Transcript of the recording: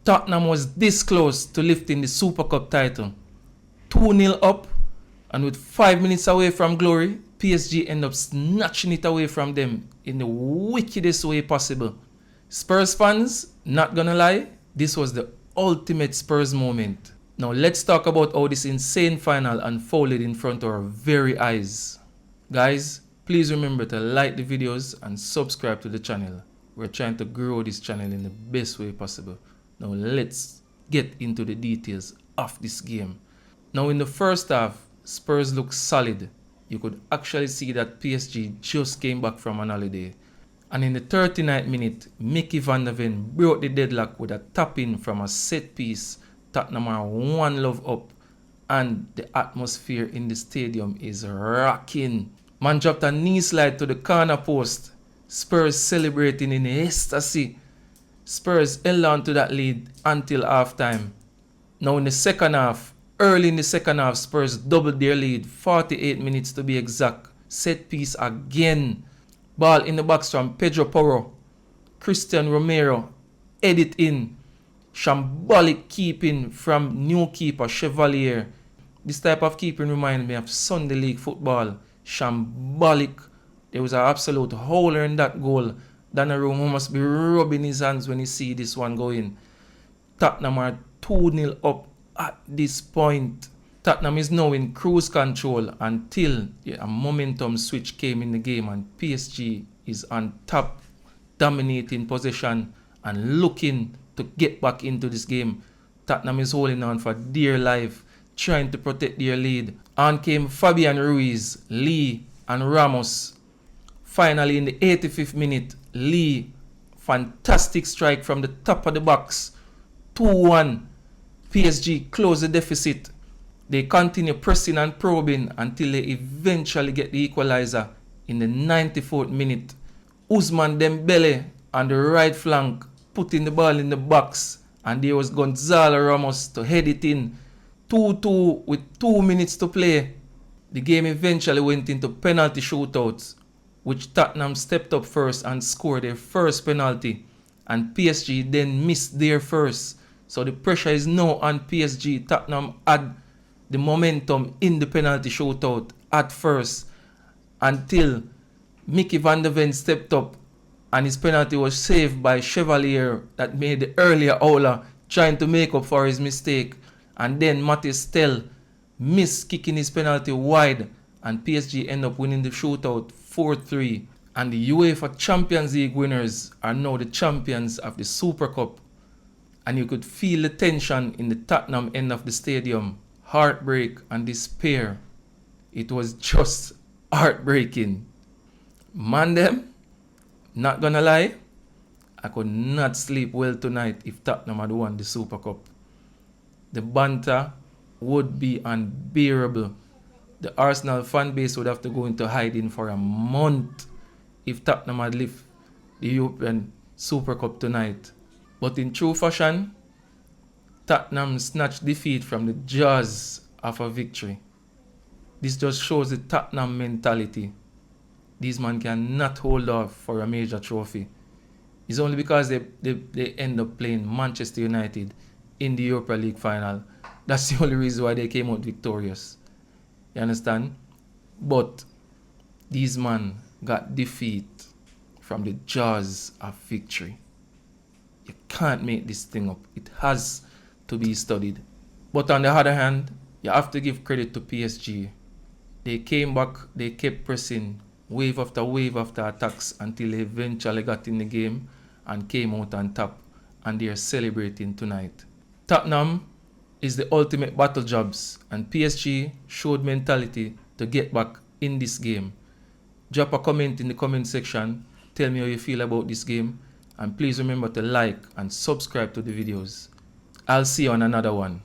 Tottenham was this close to lifting the Super Cup title. 2-0 up, and with 5 minutes away from glory, PSG end up snatching it away from them in the wickedest way possible. Spurs fans, not gonna lie, this was the ultimate Spurs moment. Now let's talk about how this insane final unfolded in front of our very eyes. Guys, please remember to like the videos and subscribe to the channel. We're trying to grow this channel in the best way possible. Now let's get into the details of this game. Now in the first half, Spurs looked solid. You could actually see that PSG just came back from an holiday. And in the 39th minute, Mickey van der Ven broke the deadlock with a tap-in from a set piece. Tottenham are 1-0 up, and the atmosphere in the stadium is rocking. Man dropped a knee slide to the corner post. Spurs celebrating in ecstasy. Spurs held on to that lead until halftime. Now in the second half, early in the second half, Spurs doubled their lead, 48 minutes to be exact. Set piece again. Ball in the box from Pedro Porro. Christian Romero head it in. Shambolic keeping from new keeper Chevalier. This type of keeping reminds me of Sunday League football. Shambolic. There was an absolute howler in that goal. Donnarumma must be rubbing his hands when he see this one going. Tottenham are 2-0 up at this point. Tottenham is now in cruise control until a momentum switch came in the game and PSG is on top, dominating possession and looking to get back into this game. Tottenham is holding on for dear life, trying to protect their lead. On came Fabian Ruiz, Lee and Ramos. Finally in the 85th minute, Lee, fantastic strike from the top of the box. 2-1. PSG close the deficit. They continue pressing and probing until they eventually get the equalizer in the 94th minute. Ousmane Dembele on the right flank putting the ball in the box, and there was Gonzalo Ramos to head it in. 2-2 with 2 minutes to play. The game eventually went into penalty shootouts, which Tottenham stepped up first and scored their first penalty, and PSG then missed their first. So the pressure is now on PSG. Tottenham had the momentum in the penalty shootout at first until Mickey van der Ven stepped up and his penalty was saved by Chevalier that made the earlier howler, trying to make up for his mistake. And then Matthias Tel missed kicking his penalty wide, and PSG end up winning the shootout 4-3. And the UEFA Champions League winners are now the champions of the Super Cup. And you could feel the tension in the Tottenham end of the stadium. Heartbreak and despair. It was just heartbreaking. Man them, not gonna lie, I could not sleep well tonight if Tottenham had won the Super Cup. The banter would be unbearable. The Arsenal fan base would have to go into hiding for a month if Tottenham had lifted the European Super Cup tonight. But in true fashion, Tottenham snatched defeat from the jaws of a victory. This just shows the Tottenham mentality. These men cannot hold off for a major trophy. It's only because they end up playing Manchester United in the Europa League final. That's the only reason why they came out victorious. You understand? But these men got defeat from the jaws of victory. You can't make this thing up. It has to be studied. But on the other hand, you have to give credit to PSG. They came back, they kept pressing wave after attacks until they eventually got in the game and came out on top, and they are celebrating tonight. Tottenham is the ultimate battle jobs, and PSG showed mentality to get back in this game. Drop a comment in the comment section, tell me how you feel about this game, and please remember to like and subscribe to the videos. I'll see you on another one.